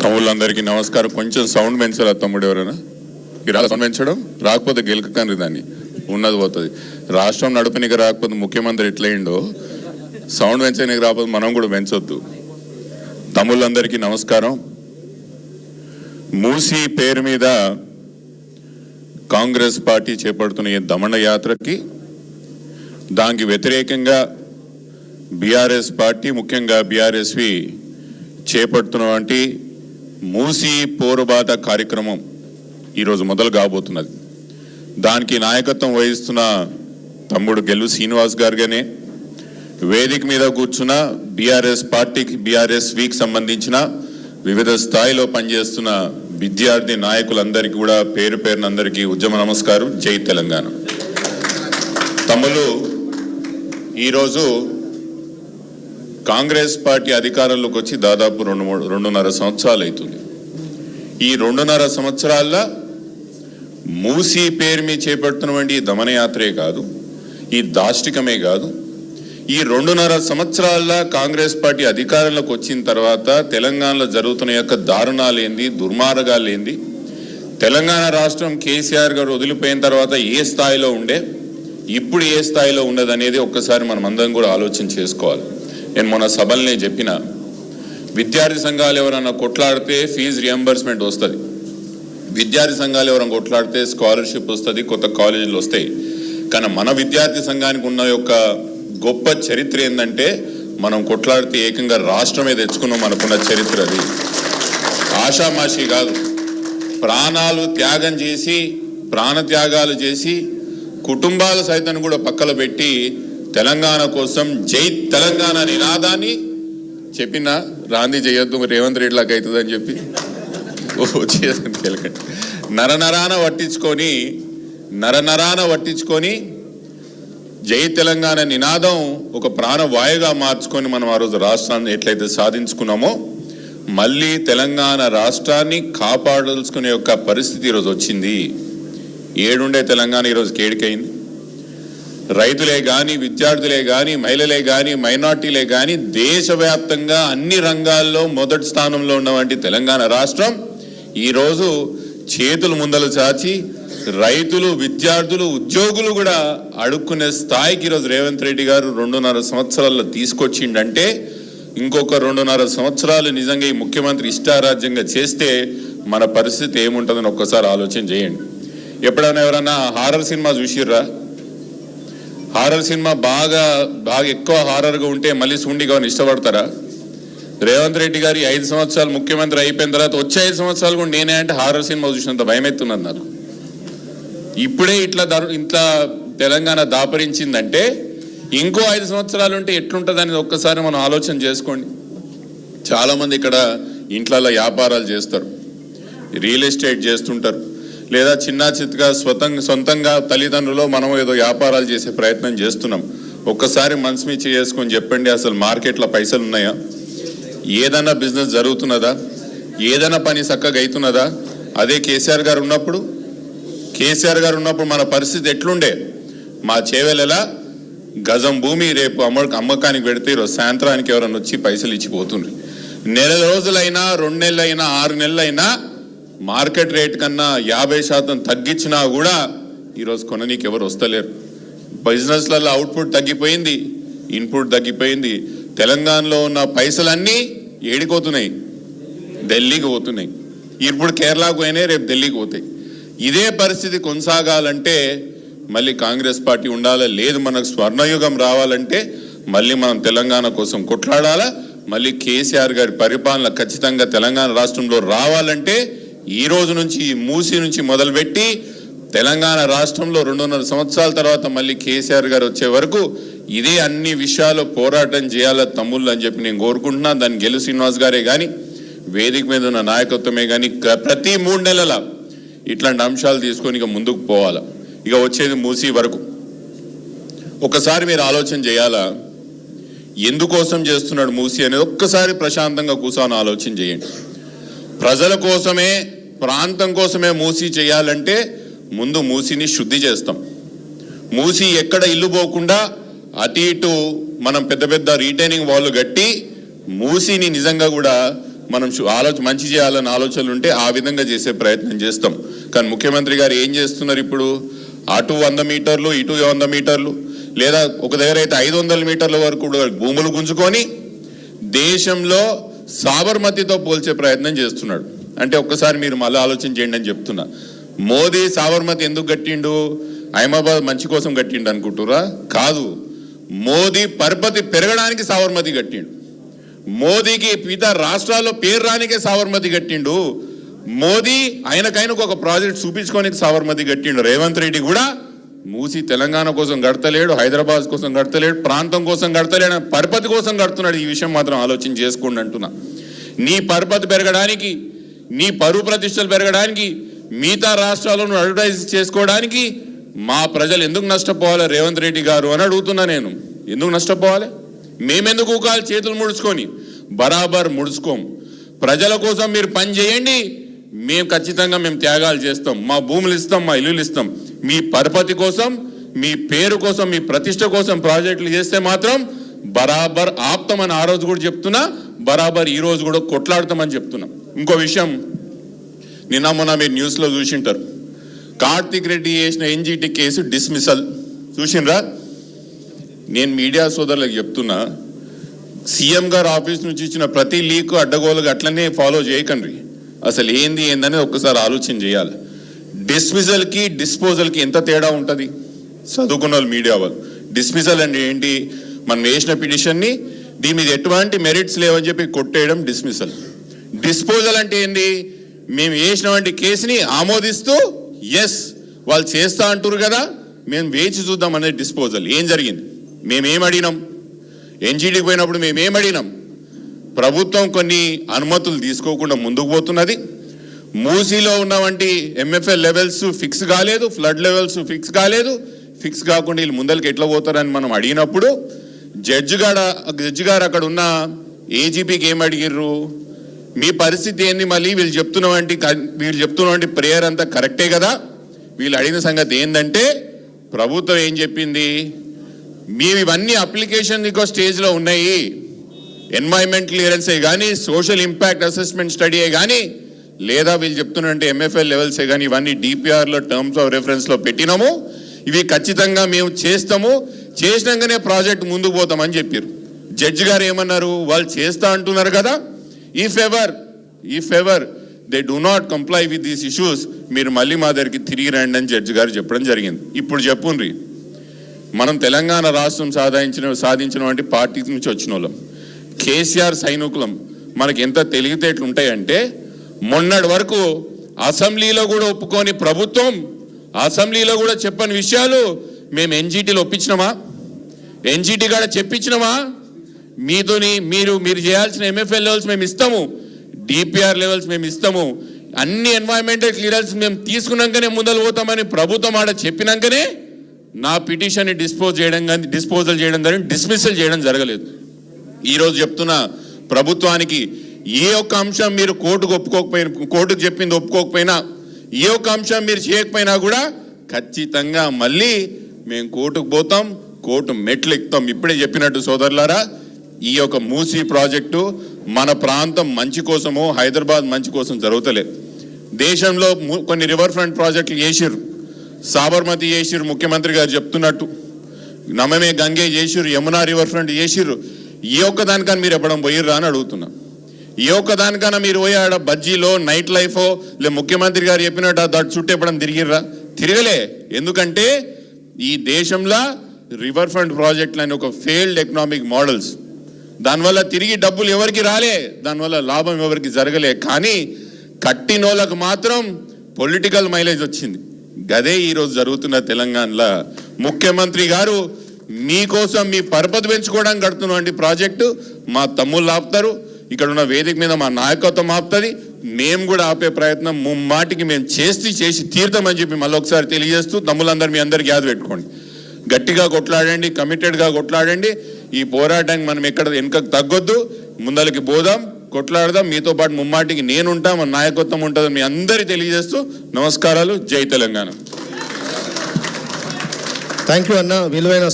తమ్ముళ్ళందరికీ నమస్కారం. కొంచెం సౌండ్ పెంచాలి తమ్ముడు. ఎవరైనా మీరు సౌండ్ పెంచడం రాకపోతే గెలకకండి, దాన్ని ఉన్నది పోతుంది. రాష్ట్రం నడుపునికి రాకపోతే ముఖ్యమంత్రి ఎట్లయిండో సౌండ్ పెంచడానికి రాకపోతే మనం కూడా పెంచొద్దు. తమ్ముళ్ళందరికీ నమస్కారం. మూసీ పేరు మీద కాంగ్రెస్ పార్టీ చేపడుతున్న ఈ దమన యాత్రకి దానికి వ్యతిరేకంగా బీఆర్ఎస్ పార్టీ, ముఖ్యంగా బీఆర్ఎస్వి చేపడుతున్నటువంటి మూసీ పోరుబాట కార్యక్రమం ఈరోజు మొదలు కాబోతున్నది. దానికి నాయకత్వం వహిస్తున్న తమ్ముడు గెల్లు శ్రీనివాస్ గారుగానే, వేదిక మీద కూర్చున్న బీఆర్ఎస్ పార్టీకి, బీఆర్ఎస్వికి సంబంధించిన వివిధ స్థాయిలో పనిచేస్తున్న విద్యార్థి నాయకులందరికీ కూడా పేరు పేరునందరికీ ఉద్యమ నమస్కారం. జై తెలంగాణ. తమ్ముళ్ళు, ఈరోజు కాంగ్రెస్ పార్టీ అధికారంలోకి వచ్చి దాదాపు 2.5 సంవత్సరాలు అవుతుంది. ఈ 2.5 సంవత్సరాల్లో మూసీ పేరు మీద చేపడుతున్నటువంటి దమనయాత్రే కాదు, ఈ దాష్టికమే కాదు, ఈ 2.5 సంవత్సరాల్లో కాంగ్రెస్ పార్టీ అధికారంలోకి వచ్చిన తర్వాత తెలంగాణలో జరుగుతున్న యొక్క దారుణాలు ఏంది, దుర్మార్గాలు ఏంది, తెలంగాణ రాష్ట్రం కేసీఆర్ గారు వదిలిపోయిన తర్వాత ఏ స్థాయిలో ఉండే, ఇప్పుడు ఏ స్థాయిలో ఉండదనేది ఒక్కసారి మనం అందరం కూడా ఆలోచన చేసుకోవాలి. నేను మొన్న సభల్నే చెప్పిన, విద్యార్థి సంఘాలు ఎవరన్నా కొట్లాడితే ఫీజు రియంబర్స్మెంట్ వస్తుంది, విద్యార్థి సంఘాలు ఎవరైనా కొట్లాడితే స్కాలర్షిప్ వస్తుంది, కొత్త కాలేజీలు వస్తాయి. కానీ మన విద్యార్థి సంఘానికి ఉన్న యొక్క గొప్ప చరిత్ర ఏంటంటే, మనం కొట్లాడితే ఏకంగా రాష్ట్రమే తెచ్చుకున్నాం. మనకున్న చరిత్ర అది ఆషామాషి కాదు. ప్రాణాలు త్యాగం చేసి, ప్రాణత్యాగాలు చేసి, కుటుంబాల సైతం కూడా పక్కన పెట్టి తెలంగాణ కోసం జై తెలంగాణ నినాదాన్ని చెప్పిన రాంది చేయొద్దు రేవంత్ రెడ్డి లాగా అవుతుందని చెప్పి నరనరాన పట్టించుకొని జై తెలంగాణ నినాదం ఒక ప్రాణవాయుగా మార్చుకొని మనం ఆ రోజు రాష్ట్రాన్ని ఎట్లయితే సాధించుకున్నామో, మళ్ళీ తెలంగాణ రాష్ట్రాన్ని కాపాడాల్సుకునే యొక్క పరిస్థితి ఈరోజు వచ్చింది. ఏడుండే తెలంగాణ ఈరోజు కేడికైంది. రైతులే కానీ, విద్యార్థులే కానీ, మహిళలే కానీ, మైనార్టీలే కానీ, దేశవ్యాప్తంగా అన్ని రంగాల్లో మొదటి స్థానంలో ఉన్నటువంటి తెలంగాణ రాష్ట్రం ఈరోజు చేతులు ముందలు చాచి రైతులు, విద్యార్థులు, ఉద్యోగులు కూడా అడుక్కునే స్థాయికి ఈరోజు రేవంత్ రెడ్డి గారు 2.5 సంవత్సరాల్లో తీసుకొచ్చిండంటే, ఇంకొక 2.5 సంవత్సరాలు నిజంగా ఈ ముఖ్యమంత్రి ఇష్టారాజ్యంగా చేస్తే మన పరిస్థితి ఏముంటుందని ఒక్కసారి ఆలోచన చేయండి. ఎప్పుడైనా ఎవరన్నా హారర్ సినిమా చూసిర్రా? హారర్ సినిమా బాగా ఎక్కువ హారర్గా ఉంటే మళ్ళీ సూండిగా ఇష్టపడతారా? రేవంత్ రెడ్డి గారి 5 సంవత్సరాలు ముఖ్యమంత్రి అయిపోయిన తర్వాత వచ్చే 5 సంవత్సరాలు కూడా నేనే అంటే హారర్ సినిమా చూసినంత భయమెత్తున్నది నాకు. ఇప్పుడే ఇంట్లో తెలంగాణ దాపరించిందంటే ఇంకో 5 సంవత్సరాలు ఉంటే ఎట్లుంటుంది అనేది ఒక్కసారి మనం ఆలోచన చేసుకోండి. చాలామంది ఇక్కడ ఇంట్లలో వ్యాపారాలు చేస్తారు, రియల్ ఎస్టేట్ చేస్తుంటారు, లేదా చిన్న చిత్తగా సొంతంగా తల్లిదండ్రులు మనం ఏదో వ్యాపారాలు చేసే ప్రయత్నం చేస్తున్నాం. ఒక్కసారి మనసు మీద చేసుకొని చెప్పండి, అసలు మార్కెట్లో పైసలు ఉన్నాయా? ఏదైనా బిజినెస్ జరుగుతున్నదా? ఏదైనా పని చక్కగా అవుతున్నదా? అదే కేసీఆర్ గారు ఉన్నప్పుడు మన పరిస్థితి ఎట్లుండే? మా చేవెలలా గజం భూమి రేపు అమ్మకానికి పెడితే ఈరోజు సాయంత్రానికి ఎవరైనా వచ్చి పైసలు ఇచ్చిపోతుండ్రు. 4 రోజులైనా, 2 నెలలైనా, 6 నెలలైనా మార్కెట్ రేట్ కన్నా 50% తగ్గించినా కూడా ఈరోజు కొననీకి ఎవరు వస్తలేరు. బిజినెస్లలో అవుట్పుట్ తగ్గిపోయింది, ఇన్పుట్ తగ్గిపోయింది. తెలంగాణలో ఉన్న పైసలన్నీ ఏడిపోతున్నాయి, ఢిల్లీకి పోతున్నాయి. ఇప్పుడు కేరళకు పోయినాయి, రేపు ఢిల్లీకి పోతాయి. ఇదే పరిస్థితి కొనసాగాలంటే మళ్ళీ కాంగ్రెస్ పార్టీ ఉండాలా? లేదు, మనకు స్వర్ణయుగం రావాలంటే మళ్ళీ మనం తెలంగాణ కోసం కొట్లాడాలా. మళ్ళీ కేసీఆర్ గారి పరిపాలన ఖచ్చితంగా తెలంగాణ రాష్ట్రంలో రావాలంటే ఈ రోజు నుంచి, మూసీ నుంచి మొదలుపెట్టి తెలంగాణ రాష్ట్రంలో 2.5 సంవత్సరాల తర్వాత మళ్ళీ కేసీఆర్ గారు వచ్చే వరకు ఇదే అన్ని విషయాలు పోరాటం చేయాల తమ్ముళ్ళు అని చెప్పి నేను కోరుకుంటున్నాను. దాన్ని గెలు శ్రీనివాస్ గారే కానీ, వేదిక మీద ఉన్న నాయకత్వమే కానీ ప్రతి 3 నెలల ఇట్లాంటి అంశాలు తీసుకొని ఇక ముందుకు పోవాలా. ఇక వచ్చేది మూసీ వరకు ఒకసారి మీరు ఆలోచన చేయాలా, ఎందుకోసం చేస్తున్నాడు మూసీ అనేది ఒక్కసారి ప్రశాంతంగా కూర్చొని ఆలోచన చేయండి. ప్రజల కోసమే, ప్రాంతం కోసమే మూసీ చేయాలంటే ముందు మూసీని శుద్ధి చేస్తాం. మూసీ ఎక్కడ ఇల్లు పోకుండా అటు ఇటు మనం పెద్ద పెద్ద రీటైనింగ్ వాల్ కట్టి మూసీని నిజంగా కూడా మనం మంచి చేయాలని ఆలోచనలు ఉంటే ఆ విధంగా చేసే ప్రయత్నం చేస్తాం. కానీ ముఖ్యమంత్రి గారు ఏం చేస్తున్నారు ఇప్పుడు? అటు 100 మీటర్లు ఇటు 100 మీటర్లు, లేదా ఒక దగ్గర అయితే 500 మీటర్ల వరకు కూడా భూములు గుంజుకొని దేశంలో సాబర్మతితో పోల్చే ప్రయత్నం చేస్తున్నాడు. అంటే ఒక్కసారి మీరు మళ్ళీ ఆలోచన చేయండి అని చెప్తున్నా. మోదీ సాబర్మతి ఎందుకు కట్టిండు? అహ్మదాబాద్ మంచి కోసం కట్టిండు అనుకుంటురా? కాదు, మోదీ పరపతి పెరగడానికి సాబర్మతి కట్టిండు. మోదీకి మిగతా రాష్ట్రాల్లో పేరు రానికే సాబర్మతి కట్టిండు. మోదీ ఆయనకైనా ఒక ప్రాజెక్ట్ చూపించుకోనికి సాబర్మతి కట్టిండు. రేవంత్ రెడ్డి కూడా మూసి తెలంగాణ కోసం కడతలేడు, హైదరాబాద్ కోసం కడతలేడు, ప్రాంతం కోసం కడతలేడు, పరపతి కోసం కడుతున్నాడు. ఈ విషయం మాత్రం ఆలోచన చేసుకోండి అంటున్నా. నీ పరపతి పెరగడానికి, నీ పరువు ప్రతిష్టలు పెరగడానికి, మిగతా రాష్ట్రాలను అడ్వర్టైజ్ చేసుకోవడానికి మా ప్రజలు ఎందుకు నష్టపోవాలి రేవంత్ రెడ్డి గారు అని అడుగుతున్నా నేను. ఎందుకు నష్టపోవాలి? మేమెందుకు ఊకాలి చేతులు ముడుచుకొని? బరాబర్ ముడుచుకోం. ప్రజల కోసం మీరు పని చేయండి, మేము ఖచ్చితంగా త్యాగాలు చేస్తాం, మా భూములు ఇస్తాం, మా ఇల్లులు ఇస్తాం. మీ పరపతి కోసం, మీ పేరు కోసం, మీ ప్రతిష్ట కోసం ప్రాజెక్టులు చేస్తే మాత్రం బరాబర్ ఆప్తామని ఆ రోజు కూడా చెప్తున్నా, బరాబర్ ఈ రోజు కూడా కొట్లాడతామని చెప్తున్నా. ఇంకో విషయం, నిన్న మొన్న మీరు న్యూస్లో చూసింటారు, కార్తిక్ రెడ్డి చేసిన ఎన్జిటి కేసు డిస్మిసల్ చూసిండ్రా? నేను మీడియా సోదరులకు చెప్తున్నా, సీఎం గారు ఆఫీస్ నుంచి ఇచ్చిన ప్రతి లీక్ అడ్డగోలుగా అట్లనే ఫాలో చేయకండి. అసలు ఏందని ఒక్కసారి ఆలోచన చేయాలి. డిస్మిసల్కి డిస్పోజల్కి ఎంత తేడా ఉంటుంది? చదువుకున్న వాళ్ళు, మీడియా వాళ్ళు. డిస్మిసల్ అంటే ఏంటి? మనం వేసిన పిటిషన్ని దీని మీద ఎటువంటి మెరిట్స్ లేవని చెప్పి కొట్టేయడం డిస్మిసల్. డిస్పోజల్ అంటే ఏంటి? మేము వేసినటువంటి కేసుని ఆమోదిస్తూ ఎస్ వాళ్ళు చేస్తా అంటారు కదా, మేము వేచి చూద్దాం అనేది డిస్పోజల్. ఏం జరిగింది? మేమేం అడిగినాం? ఎన్జీడీకి పోయినప్పుడు మేమేం అడిగినాం? ప్రభుత్వం కొన్ని అనుమతులు తీసుకోకుండా ముందుకు పోతున్నది. మూసీలో ఉన్నవంటి ఎంఎఫ్ఎల్ లెవెల్స్ ఫిక్స్ కాలేదు, ఫ్లడ్ లెవెల్స్ ఫిక్స్ కాలేదు. ఫిక్స్ కాకుండా వీళ్ళు ముందరికి ఎట్లా పోతారని మనం అడిగినప్పుడు జడ్జి గారు అక్కడ ఉన్న ఏజీపీకి ఏం అడిగిర్రు? మీ పరిస్థితి ఏంది? మళ్ళీ వీళ్ళు చెప్తున్నటువంటి ప్రేయర్ అంతా కరెక్టే కదా? వీళ్ళు అడిగిన సంగతి ఏంటంటే, ప్రభుత్వం ఏం చెప్పింది? మీరు ఇవన్నీ అప్లికేషన్ ఇంకో స్టేజ్లో ఉన్నాయి, ఎన్వైరన్మెంట్ క్లియరెన్సే కానీ, సోషల్ ఇంపాక్ట్ అసెస్మెంట్ స్టడీయే కానీ, లేదా వీళ్ళు చెప్తున్నట్టు ఎంఎఫ్ఎల్ లెవెల్సే కానీ, ఇవన్నీ డిపిఆర్లో టర్మ్స్ ఆఫ్ రెఫరెన్స్లో పెట్టినాము, ఇవి ఖచ్చితంగా మేము చేస్తాము, చేసినాకనే ప్రాజెక్ట్ ముందుకు పోతామని చెప్పారు. జడ్జి గారు ఏమన్నారు? వాళ్ళు చేస్తా అంటున్నారు కదా, if ever they do not comply with these issues, మీరు మళ్ళీ మా దగ్గరికి తిరిగి రండి అని జడ్జి గారు చెప్పడం జరిగింది. ఇప్పుడు చెప్పుండ్రి, మనం తెలంగాణ రాష్ట్రం సాధించిన వంటి పార్టీ నుంచి వచ్చిన వాళ్ళం, కేసీఆర్ సైనికులం. మనకి ఎంత తెలివితేటలు ఉంటాయంటే, మొన్నటి వరకు అసెంబ్లీలో కూడా ఒప్పుకొని ప్రభుత్వం అసెంబ్లీలో కూడా చెప్పని విషయాలు మేము ఎన్జీటీలో ఒప్పించినామా? ఎన్జీటీ కూడా చెప్పించినామా? మీతోని మీరు చేయాల్సిన ఎంఎఫ్ఎల్ లెవెల్స్ మేము ఇస్తాము, డిపిఆర్ లెవెల్స్ మేము ఇస్తాము, అన్ని ఎన్వైరన్మెంటల్ క్లియరెన్స్ మేము తీసుకున్నాకనే ముందలు పోతామని ప్రభుత్వం ఆడ చెప్పినాకనే నా పిటిషన్ని డిస్పోజల్ చేయడం జరిగింది, డిస్మిసల్ చేయడం జరగలేదు. ఈరోజు చెప్తున్నా, ప్రభుత్వానికి ఏ ఒక్క అంశం మీరు కోర్టుకు చెప్పింది ఒప్పుకోకపోయినా, ఏ ఒక్క అంశం మీరు చేయకపోయినా కూడా ఖచ్చితంగా మళ్ళీ మేము కోర్టుకు పోతాం, కోర్టు మెట్లు ఎక్కుతాం. ఇప్పుడే చెప్పినట్టు సోదరులారా, ఈ యొక్క మూసీ ప్రాజెక్టు మన ప్రాంతం మంచి కోసమో, హైదరాబాద్ మంచి కోసం జరుగుతలేదు. దేశంలో కొన్ని రివర్ ఫ్రంట్ ప్రాజెక్టులు చేసిర్రు, సాబర్మతి చేసిర్రు, ముఖ్యమంత్రి గారు చెప్తున్నట్టు నమమే గంగే చేసిర్రు, యమునా రివర్ ఫ్రంట్ చేసిర్రు. ఏ ఒక్క దానికన్నా మీరు ఎప్పడం పోయిర్రా అని అడుగుతున్నా. ఏ ఒక్క దానికన్నా మీరు పోయి ఆడ బజ్జీలో నైట్ లైఫో, లే ముఖ్యమంత్రి గారు చెప్పినట్టు దాటి చుట్టూ ఎప్పడం తిరిగిర్రా? తిరగలే. ఎందుకంటే ఈ దేశంలో రివర్ ఫ్రంట్ ప్రాజెక్టులు అని ఒక ఫెయిల్డ్ ఎకనామిక్ మోడల్స్, దానివల్ల తిరిగి డబ్బులు ఎవరికి రాలే, దానివల్ల లాభం ఎవరికి జరగలే. కానీ కట్టినోళ్ళకు మాత్రం పొలిటికల్ మైలేజ్ వచ్చింది. గదే ఈరోజు జరుగుతున్న తెలంగాణలో. ముఖ్యమంత్రి గారు మీకోసం మీ పరపతి పెంచుకోవడానికి కడుతున్నటువంటి ప్రాజెక్టు మా తమ్ముళ్ళు ఆపుతారు, ఇక్కడ ఉన్న వేదిక మీద మా నాయకత్వం ఆపుతుంది, మేము కూడా ఆపే ప్రయత్నం ముమ్మాటికి మేము చేసి తీర్థమని చెప్పి మళ్ళీ ఒకసారి తెలియజేస్తూ, తమ్ముళ్ళందరూ మీ అందరికి యాద పెట్టుకోండి, గట్టిగా కొట్లాడండి, కమిటెడ్గా కొట్లాడండి. ఈ పోరాటానికి మనం ఎక్కడ వెనుకకు తగ్గొద్దు, ముందరికి పోదాం, కొట్లాడదాం. మీతో పాటు ముమ్మాటికి నేనుంటా, మన నాయకత్వం ఉంటుందని మీ అందరికీ తెలియజేస్తూ నమస్కారాలు. జై తెలంగాణ. థ్యాంక్ యూ అన్న. విలువైన